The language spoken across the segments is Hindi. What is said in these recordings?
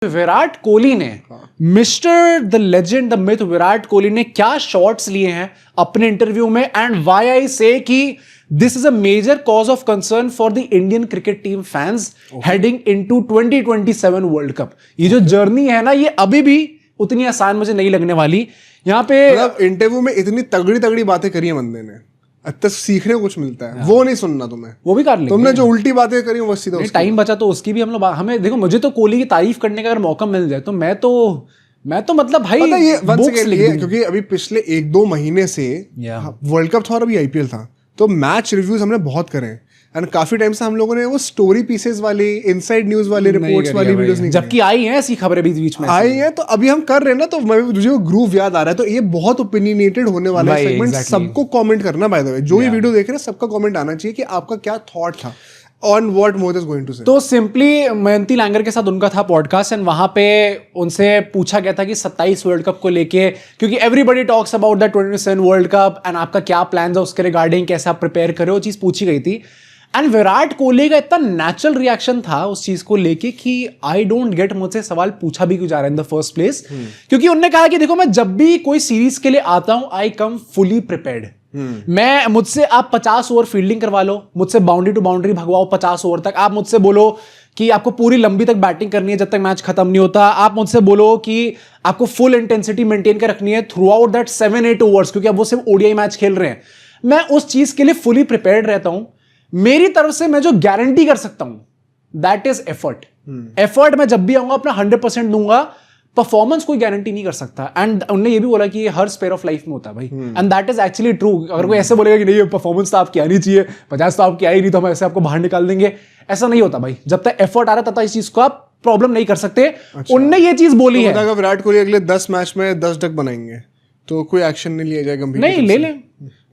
विराट कोहली ने mister the legend the myth Virat Kohli ने क्या शॉट्स लिए हैं अपने इंटरव्यू में, एंड व्हाई आई से कि this is a major cause of concern for the Indian cricket team fans heading into 2027 world cup. ये जो जर्नी है ना, ये अभी भी उतनी आसान मुझे नहीं लगने वाली। यहाँ पे मतलब इंटरव्यू में इतनी तगड़ी तगड़ी बातें करी है बंदे ने, अच्छा सीखने को कुछ मिलता है, वो नहीं सुनना तुम्हें, वो भी कर लेंगे। तुमने जो उल्टी बातें करी वो सीधा टाइम बचा तो उसकी भी हम लोग हमें देखो, मुझे तो कोहली की तारीफ करने का अगर मौका मिल जाए तो मैं तो मतलब भाई पता ये बुक्स लिख दूंगा। क्योंकि अभी पिछले 1-2 महीने से वर्ल्ड कप था और अभी आईपीएल था, तो मैच रिव्यूज हमने बहुत करे हैं एंड काफी टाइम से हम लोगों ने वो स्टोरी पीसेस वाली, इनसाइड न्यूज वाली, रिपोर्ट्स वाली वीडियोस नहीं, जबकि आई हैं ऐसी खबरें बीच में आई हैं, तो अभी हम कर रहे हैं ना, तो मुझे वो ग्रूव याद आ रहा है। तो ये बहुत ओपिनियनेटेड होने वाला है सेगमेंट, सबको कमेंट करना, बाय द वे जो ये वीडियो देख रहे हैं सबका कमेंट आना चाहिए कि आपका क्या थॉट था on what Modi is going to say. तो सिंपली मयंती लैंगर के साथ उनका था पॉडकास्ट एंड वहां पे उनसे पूछा गया था कि 27 वर्ल्ड कप को लेके, क्योंकि everybody talks about the 27 world cup and आपका क्या प्लान है उसके रिगार्डिंग, कैसे आप प्रिपेयर करो, वो चीज पूछी गई थी। एंड विराट कोहली का इतना नेचुरल रिएक्शन था उस चीज को लेके कि आई डोंट गेट, मुझसे सवाल पूछा भी क्यों जा रहा है इन द फर्स्ट प्लेस, क्योंकि उन्होंने कहा कि देखो मैं जब भी कोई सीरीज के लिए आता हूं आई कम फुली प्रिपेयर्ड। मैं मुझसे आप 50 ओवर फील्डिंग करवा लो, मुझसे बाउंड्री टू बाउंड्री भगवाओ 50 ओवर तक, आप मुझसे बोलो कि आपको पूरी लंबी तक बैटिंग करनी है जब तक मैच खत्म नहीं होता, आप मुझसे बोलो कि आपको फुल इंटेंसिटी मेंटेन कर रखनी है थ्रू आउट दैट 7-8 ओवर्स, क्योंकि अब वो सिर्फ ओडीआई मैच खेल रहे हैं, मैं उस चीज के लिए फुली प्रिपेयर्ड रहता हूं। मेरी तरफ से मैं जो गारंटी कर सकता हूं दैट इज एफर्ट। एफर्ट मैं जब भी आऊंगा अपना 100% दूंगा, परफॉर्मेंस कोई गारंटी नहीं कर सकता। एंड उन्होंने ये भी बोला कि ये हर स्पेयर ऑफ लाइफ में होता है भाई, and that is actually true. अगर कोई ऐसे बोलेगा कि नहीं परफॉर्मेंस तो आपकी आनी चाहिए, 50 तो आपकी आई नहीं तो हम ऐसे आपको बाहर निकाल देंगे, ऐसा नहीं होता भाई। जब तक एफर्ट आ रहा है तब तक इस चीज को आप प्रॉब्लम नहीं कर सकते। अच्छा। उनने ये चीज बोली है। अगर विराट कोहली अगले 10 मैच में 10 डक बनाएंगे तो कोई एक्शन नहीं लिया जाएगा? नहीं ले लें,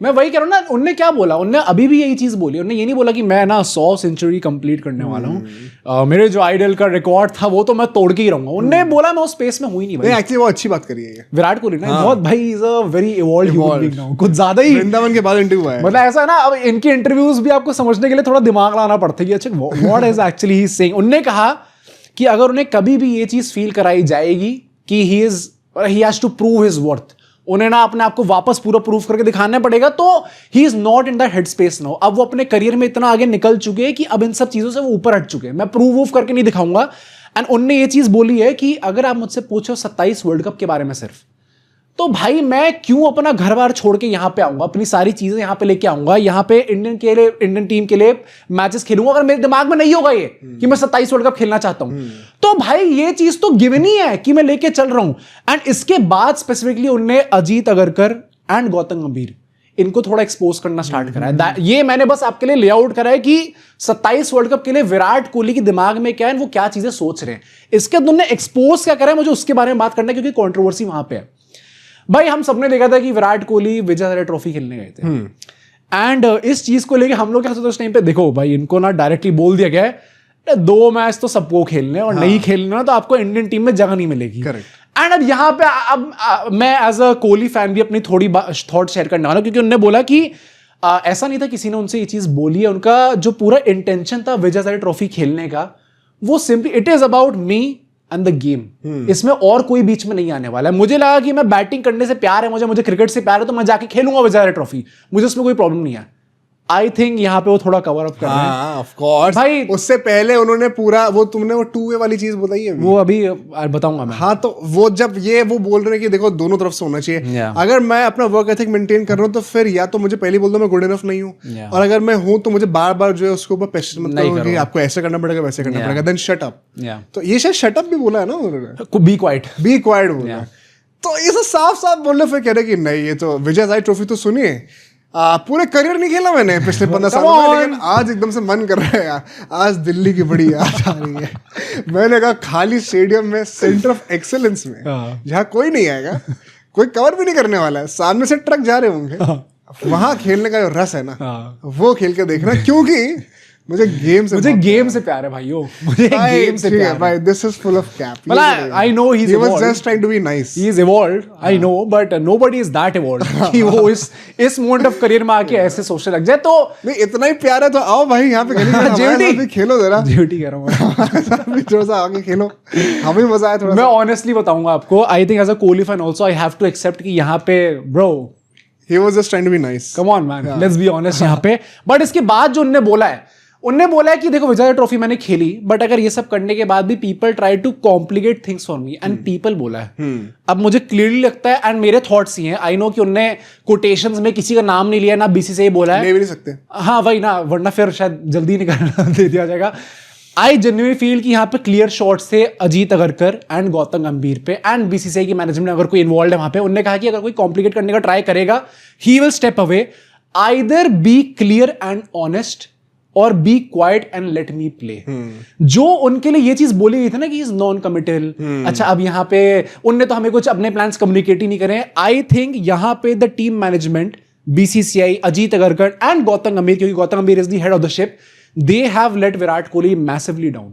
मैं वही कह रहा हूं ना। उनने क्या बोला, उनने अभी भी यही चीज बोली, उन्होंने ये नहीं बोला कि मैं ना 100 सेंचुरी कंप्लीट करने वाला हूं, मेरे जो आइडल का रिकॉर्ड था वो तो मैं तोड़ के ही रहूंगा। उनने बोला मैं उस स्पेस में हुई नहीं भाई। एक्चुअली वो अच्छी बात करी है विराट कोहली ना बहुत भाई is a very evolved human being now, कुछ ज्यादा ही वृंदावन के बाद इंटरव्यू है। मतलब ऐसा है ना, अब इनके इंटरव्यूज भी आपको समझने के लिए थोड़ा दिमाग लगाना पड़ता है कि अच्छा what is actually he saying. उन्होंने कहा कि अगर उन्हें कभी भी ये चीज फील कराई जाएगी कि he has to prove his worth, उन्हें ना अपने आप को वापस पूरा प्रूफ करके दिखाना पड़ेगा, तो he is not in the head space now. अब वो अपने करियर में इतना आगे निकल चुके हैं कि अब इन सब चीजों से वो ऊपर हट चुके हैं, मैं प्रूव वूफ करके नहीं दिखाऊंगा। एंड उनने ये चीज बोली है कि अगर आप मुझसे पूछो 27 वर्ल्ड कप के बारे में सिर्फ, तो भाई मैं क्यों अपना घर बार छोड़ के यहां पे आऊंगा, अपनी सारी चीजें यहां पे लेके आऊंगा, यहां पे इंडियन टीम के लिए मैचेस खेलूंगा, अगर मेरे दिमाग में नहीं होगा ये कि मैं 27 वर्ल्ड कप खेलना चाहता हूं, तो भाई ये चीज तो गिवन ही है कि मैं लेके चल रहा हूं। एंड इसके बाद स्पेसिफिकली उन्होंने अजीत अगरकर एंड गौतम गंभीर इनको थोड़ा एक्सपोज करना स्टार्ट करा है। ये मैंने बस आपके लिए लेआउट करा है कि 27 वर्ल्ड कप के लिए विराट कोहली के दिमाग में क्या है, वो क्या चीजें सोच रहे हैं। इसके बाद उन्होंने एक्सपोज क्या करा है, मुझे उसके बारे में बात करना है क्योंकि कॉन्ट्रोवर्सी वहां पे है। भाई हम सबने देखा था कि विराट कोहली विजय हजारे ट्रॉफी खेलने गए थे, एंड इस चीज को लेके हम लोग क्या सोचते उस टाइम पे, देखो भाई इनको ना डायरेक्टली बोल दिया गया है 2 मैच तो सबको खेलने और नहीं खेलना तो आपको इंडियन टीम में जगह नहीं मिलेगी। एंड अब यहाँ पे अब मैं एज अ कोहली फैन भी अपनी थोड़ी थॉट शेयर करने वाला, क्योंकि उन्होंने बोला कि ऐसा नहीं था किसी ने उनसे ये चीज बोली है, उनका जो पूरा इंटेंशन था विजय हजारे ट्रॉफी खेलने का, वो simply it is about me and the game. इसमें और कोई बीच में नहीं आने वाला है। मुझे लगा कि मैं बैटिंग करने से प्यार है, मुझे क्रिकेट से प्यार है, तो मैं जाके खेलूंगा विजय हजारे ट्रॉफी, मुझे उसमें कोई प्रॉब्लम नहीं है। आई थिंक यहाँ पे वो थोड़ा कवर अप कर रहे हैं। ऑफ कोर्स भाई, उससे पहले उन्होंने पूरा वो तुमने वो 2 वे वाली चीज बताई है, वो अभी बताऊंगा मैं। हाँ, तो वो जब ये वो बोल रहे हैं कि देखो दोनों तरफ से होना चाहिए। अगर मैं अपना वर्क एथिक मेंटेन कर रहा हूँ तो फिर या तो मुझे पहले बोल दो मैं गुड इनफ नहीं हूँ, और अगर मैं हूँ तो मुझे बार बार जो है उसके ऊपर प्रेशर मत करो कि आपको ऐसे करना पड़ेगा वैसे करना पड़ेगा, देन शट अप। तो ये शायद शट अप भी बोला है ना उन्होंने, बी क्वाइट बोला। तो ये सब साफ साफ बोल रहे, फिर कह रहे कि नहीं ये तो विजय हजारे ट्रॉफी तो सुनिए, पूरे करियर नहीं खेला मैंने पिछले 15 साल में, लेकिन आज एकदम से मन कर रहा है यार, आज दिल्ली की बड़ी याद आ रही है। मैंने कहा खाली स्टेडियम में सेंटर ऑफ एक्सेलेंस में जहाँ कोई नहीं आएगा, कोई कवर भी नहीं करने वाला है, सामने से ट्रक जा रहे होंगे, वहां खेलने का जो रस है ना वो खेल के देखना, क्योंकि मुझे गेम से प्यार है भाइयों, मुझे गेम से प्यार है भाई. This is full of cap. मतलब I know he was evolved. just trying to be nice. He is evolved, I know, but nobody is that evolved कि वो इस मोमेंट ऑफ करियर में आके ऐसे सोचने लग जाए. तो नहीं, इतना ही प्यार है तो आओ भाई यहाँ पे खेलेंगे, खेलो जरा. ड्यूटी कर रहा हूँ थोड़ा सा आगे खेलो, हमें मजा आया थोड़ा. मैं ऑनेस्टली बताऊंगा आपको, I think as a Kohli fan also I have to accept कि यहाँ पे bro he was just trying to be nice. Come on man, let's be honest यहाँ पे. बट इसके बाद जो उनने बोला है कि देखो विजय ट्रॉफी मैंने खेली, बट अगर ये सब करने के बाद भी people try to complicate things for me and people बोला है. अब मुझे क्लियरली लगता है एंड मेरे थॉट्स ही हैं. आई नो कि उनने कोटेशंस में किसी का नाम नहीं लिया, ना बीसीसीआई बोला है, ले भी नहीं सकते. हाँ वही ना, वरना फिर शायद जल्दी निकाल दे दिया जाएगा. आई जेन्युइनली फील कि यहाँ पे क्लियर शॉट्स थे अजीत अगरकर एंड गौतम गंभीर पे, एंड बीसीसीआई की मैनेजमेंट अगर कोई इन्वॉल्व है वहां पे, उन्होंने कहा कि अगर कोई कॉम्प्लिकेट करने का ट्राई करेगा he will step away. Either be clear and honest और be quiet and let me play. जो उनके लिए ये चीज बोली गई थी ना कि इज नॉन कमिटल. अच्छा अब यहाँ पे उनने तो हमें कुछ अपने प्लान्स कम्युनिकेट ही नहीं करे. आई थिंक यहाँ पे the team management, BCCI, Ajit Agarkar and Gautam गंभीर, क्योंकि गौतम गंभीर is the head of the ship, they have let Virat Kohli massively down.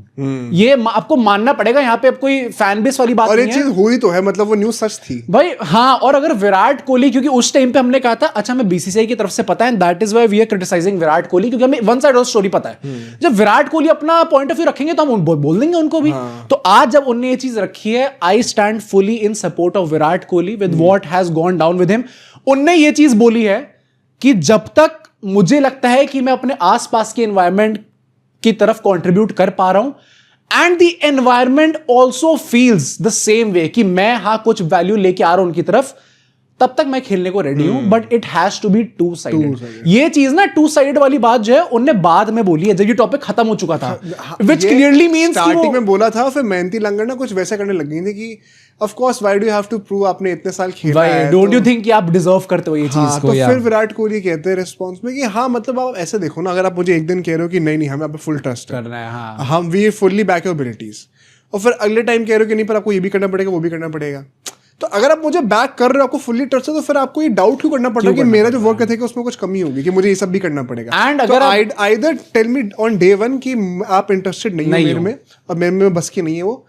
ये आपको मानना पड़ेगा. यहाँ पे अब कोई फैन बेस वाली बात नहीं है. और ये चीज हुई तो है, मतलब वो न्यूज सच थी भाई. हाँ, और अगर विराट कोहली, क्योंकि उस टाइम पे हमने कहा था, अच्छा हमें बीसीसीआई की तरफ से पता है, that is why we are criticising Virat Kohli, क्योंकि हमें वन साइड ऑफ स्टोरी पता है. जब विराट कोहली अपना पॉइंट ऑफ व्यू रखेंगे तो हम बोल देंगे उनको भी. तो आज जब उनने ये चीज रखी है, I stand fully in support of Virat Kohli with what has gone down with him. उनने ये चीज बोली है कि जब तक मुझे लगता है कि मैं अपने आसपास के एनवायरमेंट की तरफ कंट्रीब्यूट कर पा रहा हूं and the environment also feels the same way कि मैं हाँ कुछ वैल्यू लेके आ रहा हूं उनकी तरफ, तब तक मैं खेलने को रेडी हूं. But it has to be two sided. ये चीज ना टू साइडेड वाली बात जो है उनने बाद में बोली है जब ये टॉपिक खत्म हो चुका था, व्हिच क्लियरली मींस स्टार्टिंग में बोला था. फिर मेहनती लंगड़ ना कुछ वैसा करने लग गई थी कि of course why do you have to prove, आपने इतने साल खेला है, डोंट यू थिंक कि आप डिजर्व करते हो ये चीज को. तो फिर विराट कोहली कहते हैं रिस्पांस में कि हाँ मतलब आप ऐसे देखो ना, अगर आप मुझे एक दिन कह रहे हो कि नहीं हमें आप पे फुल ट्रस्ट करना है, हाँ हम we fully back your abilities, और फिर अगले टाइम कह रहे हो कि नहीं पर आपको ये भी करना पड़ेगा वो भी करना पड़ेगा. तो अगर आप मुझे बैक कर रहे हो, आपको फुल्ली ट्रस्ट है, तो फिर आपको ये डाउट क्यों करना पड़ रहा है कि मेरा जो वर्क है उसमें कुछ कमी होगी, कि मुझे ये सब भी करना पड़ेगा. एंड अगर either tell me on day one कि आप इंटरेस्टेड नहीं हो मेरे में और मेरे में बस की नहीं है वो,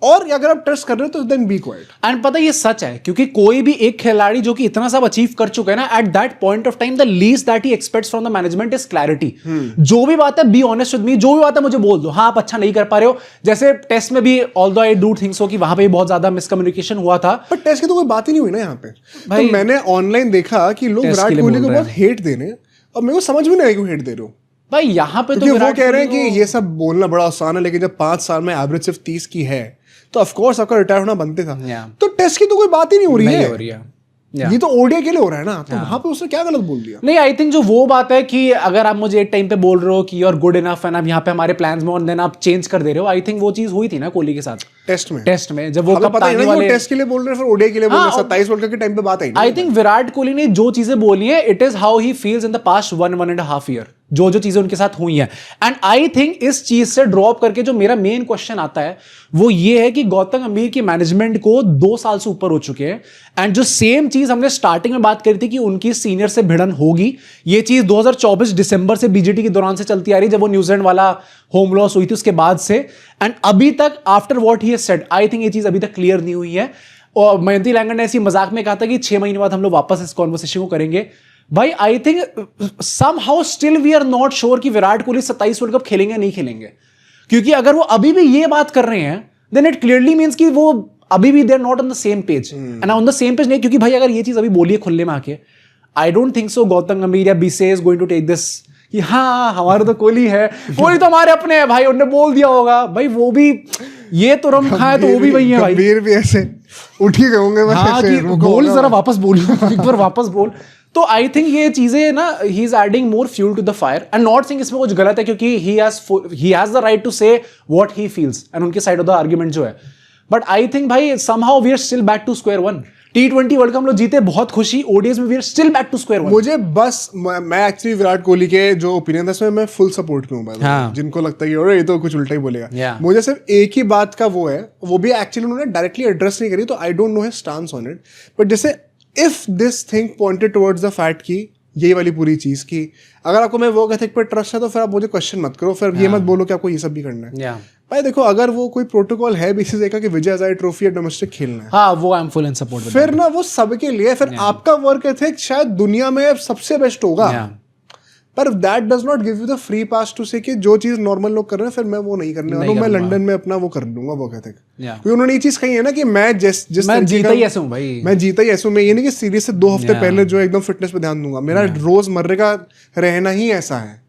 और अगर आप ट्रस्ट कर रहे हो तो देन बी क्वाइट. एंड पता ये सच है, क्योंकि कोई भी एक खिलाड़ी जो कि इतना सब अचीव कर चुका है ना, at that point of time the least that he aspects from the management is clarity. जो भी बात है बी ऑनेस्ट विद मी, जो भी बात है मुझे बोल दो. हाँ आप अच्छा नहीं कर पा रहे हो, जैसे टेस्ट में भी although I do think so कि वहां पे बहुत ज्यादा मिसकम्युनिकेशन हुआ था, पर टेस्ट की तो कोई बात ही नहीं हुई ना यहाँ पे. तो मैंने ऑनलाइन देखा कि लोग विराट कोहली को बहुत हेट दे रहे हैं, और मेरे को समझ में नहीं आया क्यों हेट दे रहे हो भाई. यहाँ पे तो वो कह रहे हैं कि ये सब बोलना बड़ा आसान है, लेकिन जब 5 साल में एवरेज सिर्फ 30 की है तो ऑफ कोर्स आपका रिटायर होना बनते था. तो टेस्ट की तो कोई बात ही नहीं हो रही है. ये तो ओडीआई के लिए हो रहा है ना, तो वहां पे उसने क्या गलत बोल दिया. नहीं, आई थिंक जो वो बात है कि अगर आप मुझे एक टाइम पे बोल रहे हो कि you are good enough and आप यहाँ पे हमारे प्लान्स में, और देन आप चेंज कर दे रहे हो, आई थिंक वो चीज हुई थी ना कोहली के साथ टेस्ट में जब वो कप्तानी वाले टेस्ट के लिए बोल रहे हैं, फिर ओडीआई के लिए बोल रहे हैं. 27 वर्ल्ड कप के टाइम पे बात आई. आई थिंक विराट कोहली ने जो चीजें बोली है, it is how he feels in the past 1.5 year, जो चीजें उनके साथ हुई हैं. एंड आई थिंक इस चीज से ड्रॉप करके जो मेरा मेन क्वेश्चन आता है वो ये है कि गौतम गंभीर की मैनेजमेंट को 2 साल से ऊपर हो चुके हैं, एंड जो सेम चीज हमने स्टार्टिंग में बात करी थी कि उनकी सीनियर से भिड़न होगी, ये चीज 2024 दिसंबर से बीजेटी के दौरान से चलती आ रही, जब वो न्यूजीलैंड वाला होम लॉस हुई थी उसके बाद से, एंड अभी तक after what he has said I think ये चीज अभी तक क्लियर नहीं हुई है. और मेहनती लंगड़ ने ऐसी मजाक में कहा था कि 6 महीने बाद हम लोग वापस इस कॉन्वर्सेशन को करेंगे. भाई I think somehow still we are not sure कि विराट कोहली 27 वर्ल्ड कप खेलेंगे नहीं खेलेंगे, क्योंकि अगर वो अभी भी ये बात कर रहे हैं देन इट क्लियरली मींस कि वो अभी भी they are not on the same page. And on the same page नहीं, क्योंकि भाई अगर ये चीज अभी बोलिए खुले में आके, I don't think so Gautam Gambhir या BCCI is going to take this कि हाँ हमारे तो कोहली है, कोहली तो हमारे अपने हैं भाई, उन्होंने बोल दिया होगा. भाई वो भी ये तो रम खाए तो वो भी वही है भाई, गंभीर भी ऐसे उठ ही गए होंगे. हाँ कि बोल जरा वापस बोल, एक बार वापस बोल. तो आई थिंक ये चीजें ना, he is adding more fuel to the fire, and not think इसमें कुछ गलत है, क्योंकि he has the right to say what he feels, and उनके साइड ऑफ द आर्गुमेंट जो है. बट आई थिंक भाई somehow we are still back to square one. T20 world cup हम लोग जीते, बहुत खुशी. ओडीआईज में we are still back to square one. मुझे बस मैं एक्चुअली विराट कोहली के जो ओपिनियन था उसमें मैं फुल सपोर्ट में हूँ. हाँ. जिनको लगता है कि ये तो कुछ उल्टा ही बोलेगा, मुझे सिर्फ एक ही बात का वो है, वो भी एक्चुअली उन्होंने डायरेक्टली एड्रेस नहीं करी, तो I don't know his stance on it. But जैसे if this thing pointed towards the fact कि यही वाली पूरी चीज़ की अगर आपको मैं वर्क एथिक पर ट्रस्ट है तो फिर आप मुझे क्वेश्चन मत करो, फिर ये मत बोलो कि आपको ये सब भी करना है। भाई देखो, अगर वो कोई प्रोटोकॉल है बेसिस देखा कि विजय हजारे ट्रॉफी या डोमेस्टिक खेलना है, हाँ वो I am full in support, फिर ना वो सबके लिए, फिर आपका वर्क एथिक शायद दुनिया में सबसे बेस्ट होगा, पर that does not give you the free pass to say कि जो चीज नॉर्मल लोग कर रहे हैं फिर मैं वो नहीं करने वाला हूं, मैं लंदन में अपना वो कर लूंगा वर्क एथिक। क्योंकि उन्होंने ये चीज कही है ना कि मैं मैं जीता ही ऐसे हूं भाई, मैं जीता ही ऐसे हूं, मैं ये नहीं कि सीरीज से 2 हफ्ते पहले जो एकदम फिटनेस पे ध्यान दूंगा, मेरा रोजमर्रे का रहना ही ऐसा है,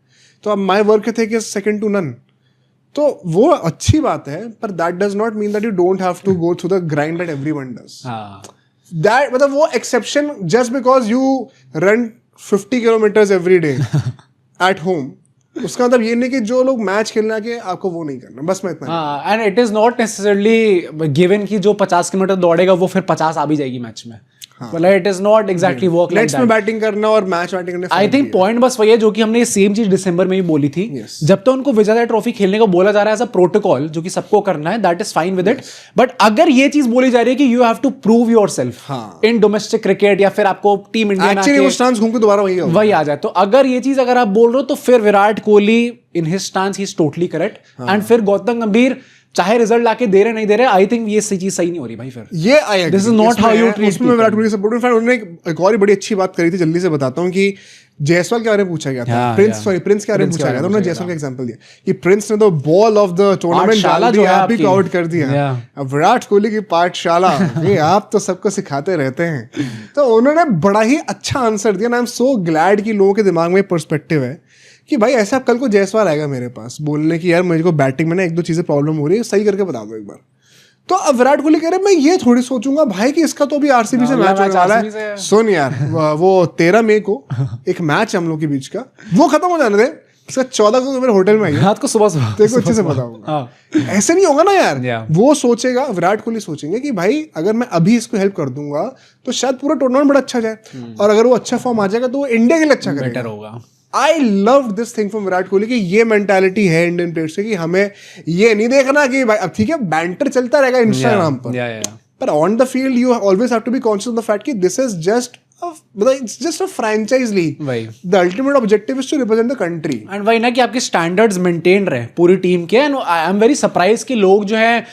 तो अब my work ethic is second to none. तो वो अच्छी बात है, पर that does not mean that you don't have to go through the grind that everyone does. That मतलब वो exception just because you run 50 kilometres every day at home, उसका मतलब ये नहीं कि जो लोग मैच खेलना के आपको वो नहीं करना, बस मैं इतना। And it is not necessarily given कि जो 50 किलोमीटर दौड़ेगा वो फिर 50 आ भी जाएगी मैच में, मतलब it is not exactly work like that. में बैटिंग करना और मैच बैटिंग करने, आई थिंक पॉइंट बस वही है जो कि हमने ये सेम चीज दिसंबर में भी बोली थी। जब तो उनको विजय हजारे ट्रॉफी खेलने को बोला जा रहा है एज अ प्रोटोकॉल जो कि सबको करना है, that is fine with it, but अगर ये चीज बोली जा रही है कि you have to prove yourself in domestic cricket या फिर आपको टीम इंडिया में एक्चुअली वो स्टांस घूम के दोबारा वही आ जाए, तो अगर ये चीज अगर आप बोल रहे हो तो फिर Virat Kohli in his stance he is totally correct, and फिर गौतम गंभीर चाहे रिजल्ट लाके दे रहे नहीं दे रहे, आई थिंक ये चीज सही नहीं हो रही भाई। फिर ये this is not how you treat, उसमें विराट कोहली सपोर्ट। इनफैक्ट उन्होंने एक और बड़ी अच्छी बात करी थी, जल्दी से बताता हूँ, कि जायसवाल के बारे में पूछा गया था, प्रिंस के बारे में पूछा गया था, उन्होंने जायसवाल का एग्जांपल दिया कि प्रिंस ने तो बॉल ऑफ द टूर्नामेंट डाल दी, आप भी आउट कर दिया। अब विराट कोहली की पाठशाला, ये आप तो सबको सिखाते रहते हैं। तो उन्होंने बड़ा ही अच्छा आंसर दिया, आई एम सो ग्लैड कि लोगों के दिमाग में पर्सपेक्टिव है कि भाई ऐसा कल को जायसवाल आएगा मेरे पास बोलने की यार मेरे को बैटिंग में ना 1-2 चीजें प्रॉब्लम हो रही है, सही करके बता दो एक बार। तो अब विराट कोहली कह रहे मैं ये थोड़ी सोचूंगा भाई कि इसका तो अभी आरसीबी से मैच होने वाला है। सुन यार, वो 13 मई को एक मैच हम लोग के बीच का, वो खत्म हो जाने दे, इसका 14 को मेरे होटल में आई रात को सुबह तेरे को अच्छे से बताऊंगा। ऐसे नहीं होगा ना यार, वो सोचेगा, विराट कोहली सोचेंगे कि भाई अगर मैं अभी इसको हेल्प कर दूंगा तो शायद पूरा टूर्नामेंट बड़ा अच्छा जाए, और अगर वो अच्छा फॉर्म आ जाएगा तो वो इंडिया के लिए अच्छा करेगा, होगा। I love this thing from Virat Kohli कि ये मेंटालिटी है इंडियन प्लेयर्स की, कि हमें ये नहीं देखना कि भाई अब ठीक है बैंटर चलता रहेगा इंस्टाग्राम पर on the field you always have to be conscious of the fact कि this is just it's just a franchise league. The ultimate objective is to represent the country. And वही ना कि आपके standards maintain रहे पूरी टीम के, and I am very surprised कि लोग जो है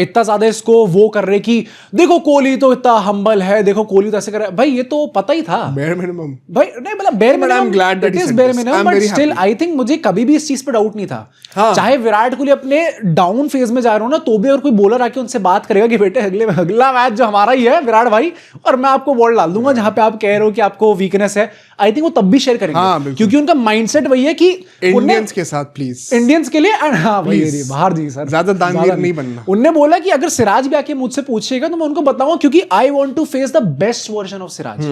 इतना ज्यादा इसको वो कर रहे कि देखो कोहली तो इतना हम्बल है, देखो कोहली तो ऐसे कर रहा है। भाई ये तो पता ही था, bare minimum भाई, नहीं मतलब bare minimum, I'm glad that it is bare minimum, but still I think मुझे कभी भी इस चीज पे डाउट नहीं था। चाहे विराट कोहली अपने डाउन फेज में जा रहे हो ना, तो भी अगर कोई बॉलर आके उनसे बात करेगा कि बेटे अगला मैच जो हमारा ही है विराट भाई, और मैं आपको बॉल डाल दूंगा जहां पे आप कह रहे हो कि आपको वीकनेस है, आई थिंक वो तब भी शेयर करेंगे, क्योंकि उनका माइंडसेट वही है कि इंडियंस के साथ प्लीज, इंडियंस के लिए, हाँ भाई बाहर जी सर ज्यादा दानवीर नहीं बनना। उन्होंने बोला कि अगर सिराज भी आके मुझसे पूछेगा तो मैं उनको बताऊंगा, क्योंकि I want to face the best version of Siraj,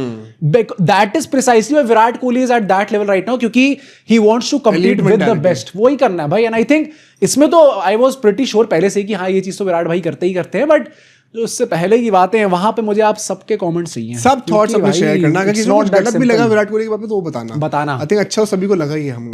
that is precisely why Virat Kohli is at that level right now, क्योंकि he wants to compete with the best, वही करना है भाई। एंड आई थिंक इसमें तो आई वाज प्रीटी श्योर पहले से कि हाँ ये चीज तो विराट भाई करते ही करते हैं, बट जो उससे पहले की बातें हैं वहां पे मुझे आप सबके कमेंट्स चाहिए, सब थॉट्स अपने शेयर करना, अगर किसी को गलत भी लगा विराट कोहली के बारे में तो वो बताना। आई थिंक अच्छा सभी को लगा ही है हम